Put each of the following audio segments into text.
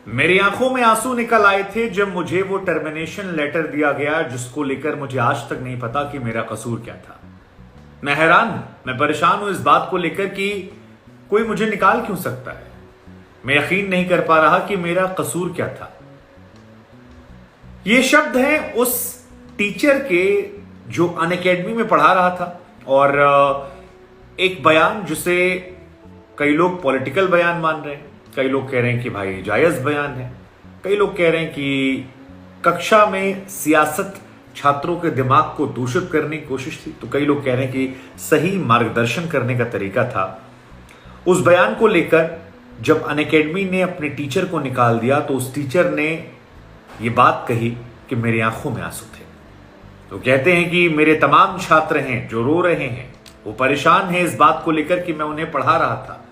मेरी आंखों में आंसू निकल आए थे जब मुझे वो टर्मिनेशन लेटर दिया गया जिसको लेकर मुझे आज तक नहीं पता कि मेरा कसूर क्या था। मैं हैरान हूं, मैं परेशान हूं इस बात को लेकर कि कोई मुझे निकाल क्यों सकता है। मैं यकीन नहीं कर पा रहा कि मेरा कसूर क्या था। ये शब्द हैं उस टीचर के जो अनअकैडमी में पढ़ा रहा था, और एक बयान जिसे कई लोग पॉलिटिकल बयान मान रहे हैं, कई लोग कह रहे हैं कि भाई जायज बयान है, कई लोग कह रहे हैं कि कक्षा में सियासत छात्रों के दिमाग को दूषित करने की कोशिश थी, तो कई लोग कह रहे हैं कि सही मार्गदर्शन करने का तरीका था। उस बयान को लेकर जब अनअकैडमी ने अपने टीचर को निकाल दिया तो उस टीचर ने यह बात कही कि मेरी आंखों में आंसू थे। तो कहते हैं कि मेरे तमाम छात्र हैं जो रो रहे हैं, वो परेशान हैं इस बात को लेकर कि मैं उन्हें पढ़ा रहा था।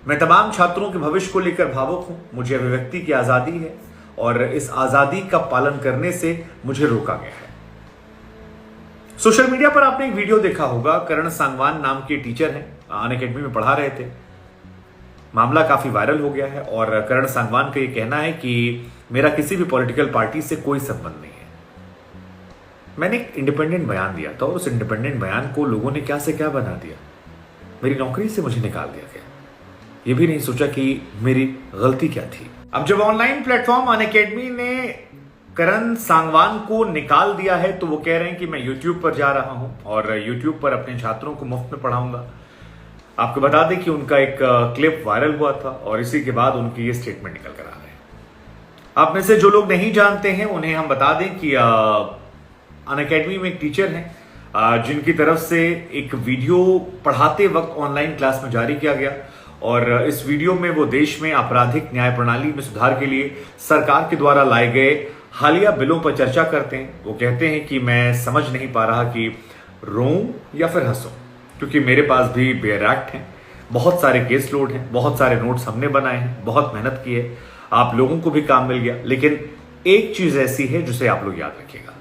मैं तमाम छात्रों के भविष्य को लेकर भावुक हूं। मुझे अभिव्यक्ति की आजादी है और इस आजादी का पालन करने से मुझे रोका गया है। सोशल मीडिया पर आपने एक वीडियो देखा होगा, करण सांगवान नाम के टीचर हैं, अनअकैडमी में पढ़ा रहे थे। मामला काफी वायरल हो गया है और करण सांगवान का यह कहना है कि मेरा किसी भी पॉलिटिकल पार्टी से कोई संबंध नहीं है। मैंने एक इंडिपेंडेंट बयान दिया था और उस इंडिपेंडेंट बयान को लोगों ने क्या से क्या बना दिया। मेरी नौकरी से मुझे निकाल दिया गया। ये भी नहीं सोचा कि मेरी गलती क्या थी। अब जब ऑनलाइन प्लेटफॉर्म अनअकैडमी ने करण सांगवान को निकाल दिया है तो वो कह रहे हैं कि मैं YouTube पर जा रहा हूं और YouTube पर अपने छात्रों को मुफ्त में पढ़ाऊंगा। आपको बता दें कि उनका एक क्लिप वायरल हुआ था और इसी के बाद उनकी ये स्टेटमेंट निकल कर आ रहे हैं। आप में से जो लोग नहीं जानते हैं उन्हें हम बता दें कि अनअकैडमी में एक टीचर हैं जिनकी तरफ से एक वीडियो पढ़ाते वक्त ऑनलाइन क्लास में जारी किया गया, और इस वीडियो में वो देश में आपराधिक न्याय प्रणाली में सुधार के लिए सरकार के द्वारा लाए गए हालिया बिलों पर चर्चा करते हैं। वो कहते हैं कि मैं समझ नहीं पा रहा कि रोऊं या फिर हंसूं, क्योंकि मेरे पास भी बेयर एक्ट हैं, बहुत सारे केस लोड हैं, बहुत सारे नोट्स हमने बनाए हैं, बहुत मेहनत की है, आप लोगों को भी काम मिल गया। लेकिन एक चीज ऐसी है जिसे आप लोग याद रखिएगा,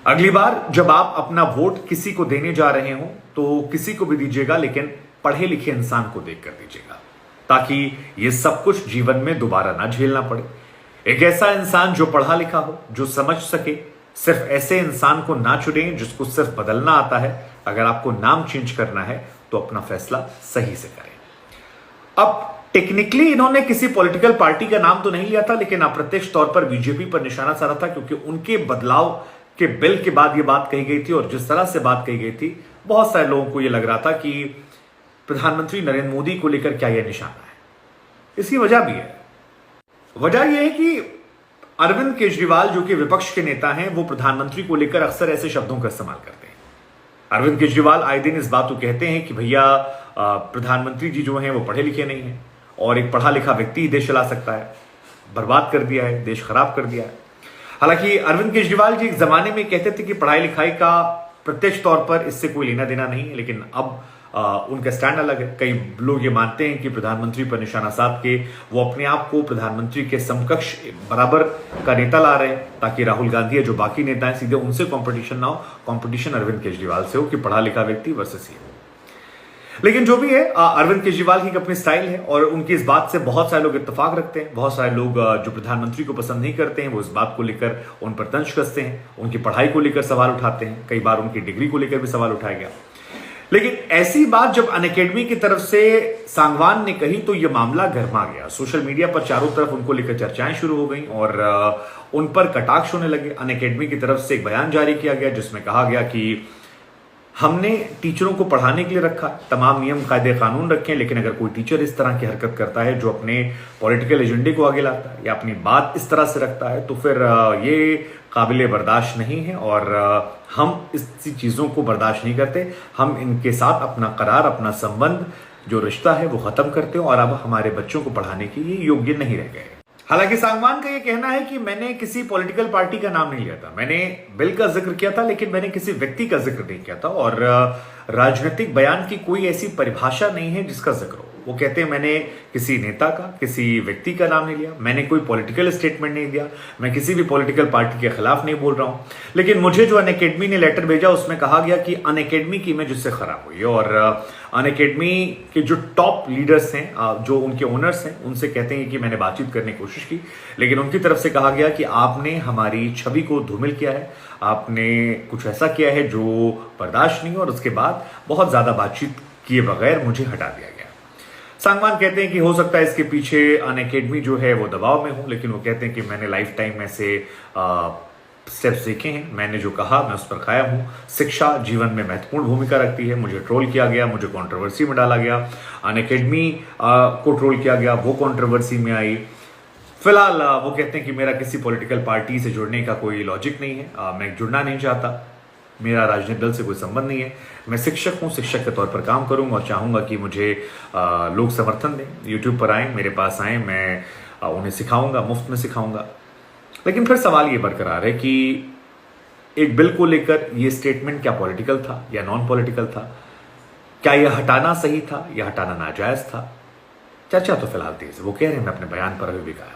अगली बार जब आप अपना वोट किसी को देने जा रहे हो तो किसी को भी दीजिएगा, लेकिन पढ़े लिखे इंसान को देखकर दीजिएगा, ताकि ये सब कुछ जीवन में दोबारा ना झेलना पड़े। एक ऐसा इंसान जो पढ़ा लिखा हो, जो समझ सके। सिर्फ ऐसे इंसान को ना चुनें जिसको सिर्फ बदलना आता है। अगर आपको नाम चेंज करना है तो अपना फैसला सही से करें। अब टेक्निकली इन्होंने किसी पॉलिटिकल पार्टी का नाम तो नहीं लिया था, लेकिन अप्रत्यक्ष तौर पर बीजेपी पर निशाना साधा था, क्योंकि उनके बदलाव के बिल के बाद यह बात कही गई थी और जिस तरह से बात कही गई थी, बहुत सारे लोगों को यह लग रहा था कि प्रधानमंत्री नरेंद्र मोदी को लेकर क्या यह निशाना है। इसकी वजह भी है। वजह यह है कि अरविंद केजरीवाल जो कि विपक्ष के नेता हैं, वो प्रधानमंत्री को लेकर अक्सर ऐसे शब्दों का इस्तेमाल करते हैं। अरविंद केजरीवाल आए दिन इस बात को कहते हैं कि भैया प्रधानमंत्री जी जो हैं वो पढ़े लिखे नहीं हैं और एक पढ़ा लिखा व्यक्ति ही देश चला सकता है। बर्बाद कर दिया है, देश खराब कर दिया है। हालांकि अरविंद केजरीवाल जी एक जमाने में कहते थे कि पढ़ाई लिखाई का प्रत्यक्ष तौर पर इससे कोई लेना देना नहीं है, लेकिन अब उनका स्टैंड अलग है। कई लोग ये मानते हैं कि प्रधानमंत्री पर निशाना साध के वो अपने आप को प्रधानमंत्री के समकक्ष बराबर का नेता ला रहे हैं, ताकि राहुल गांधी या जो बाकी नेता हैं सीधे उनसे कंपटीशन ना हो, कंपटीशन अरविंद केजरीवाल से हो कि पढ़ा लिखा व्यक्ति वर्सेस ये। लेकिन जो भी है, अरविंद केजरीवाल की अपनी स्टाइल है और उनकी इस बात से बहुत सारे लोग इत्तेफाक रखते हैं। बहुत सारे लोग जो प्रधानमंत्री को पसंद नहीं करते हैं वो इस बात को लेकर उन पर तंज कसते हैं, उनकी पढ़ाई को लेकर सवाल उठाते हैं, कई बार उनकी डिग्री को लेकर भी सवाल उठाया गया। लेकिन ऐसी बात जब अनअकैडमी की तरफ से सांगवान ने कही तो यह मामला गर्मा गया। सोशल मीडिया पर चारों तरफ उनको लेकर चर्चाएं शुरू हो गई और उन पर कटाक्ष होने लगे। अनअकैडमी की तरफ से एक बयान जारी किया गया जिसमें कहा गया कि हमने टीचरों को पढ़ाने के लिए रखा, तमाम नियम कायदे कानून रखे, लेकिन अगर कोई टीचर इस तरह की हरकत करता है जो अपने पॉलिटिकल एजेंडे को आगे लाता है या अपनी बात इस तरह से रखता है तो फिर ये काबिले बर्दाश्त नहीं है और हम इस चीज़ों को बर्दाश्त नहीं करते। हम इनके साथ अपना करार, अपना संबंध, जो रिश्ता है वो खत्म करते हैं और अब हमारे बच्चों को पढ़ाने के लिए योग्य नहीं रह गए। हालांकि सांगवान का यह कहना है कि मैंने किसी पॉलिटिकल पार्टी का नाम नहीं लिया था, मैंने बिल का जिक्र किया था, लेकिन मैंने किसी व्यक्ति का जिक्र नहीं किया था और राजनीतिक बयान की कोई ऐसी परिभाषा नहीं है जिसका जिक्र हो। वो कहते हैं मैंने किसी नेता का, किसी व्यक्ति का नाम नहीं लिया, मैंने कोई पॉलिटिकल स्टेटमेंट नहीं दिया, मैं किसी भी पॉलिटिकल पार्टी के खिलाफ नहीं बोल रहा हूं। लेकिन मुझे जो अनअकैडमी ने लेटर भेजा उसमें कहा गया कि अनअकैडमी की इमेज उससे खराब हुई और अनअकैडमी के जो टॉप लीडर्स हैं, जो उनके ओनर्स हैं, उनसे कहते हैं कि मैंने बातचीत करने की कोशिश की, लेकिन उनकी तरफ से कहा गया कि आपने हमारी छवि को धूमिल किया है, आपने कुछ ऐसा किया है जो बर्दाश्त नहीं, और उसके बाद बहुत ज्यादा बातचीत किए बगैर मुझे हटा दिया गया। सांगवान कहते हैं कि हो सकता है इसके पीछे अनअकैडमी जो है वो दबाव में हो, लेकिन वो कहते हैं कि मैंने लाइफ टाइम में से स्टेप्स देखे हैं, मैंने जो कहा मैं उस पर कायम हूं। शिक्षा जीवन में महत्वपूर्ण भूमिका रखती है। मुझे ट्रोल किया गया, मुझे कंट्रोवर्सी में डाला गया, अनअकैडमी को ट्रोल किया गया, वो कंट्रोवर्सी में आई। फिलहाल वो कहते हैं कि मेरा किसी पॉलिटिकल पार्टी से जुड़ने का कोई लॉजिक नहीं है, मैं जुड़ना नहीं चाहता, मेरा राजनीतिक दल से कोई संबंध नहीं है, मैं शिक्षक हूं, शिक्षक के तौर पर काम करूंगा और चाहूंगा कि मुझे लोग समर्थन दें, यूट्यूब पर आए, मेरे पास आए, मैं उन्हें सिखाऊंगा, मुफ्त में सिखाऊंगा। लेकिन फिर सवाल ये बरकरार है कि एक बिल को लेकर ये स्टेटमेंट क्या पॉलिटिकल था या नॉन पॉलिटिकल था? क्या यह हटाना सही था या हटाना नाजायज था? चर्चा तो फिलहाल तेज है। वो कह रहे हैं मैं अपने बयान पर अभी भी कायम।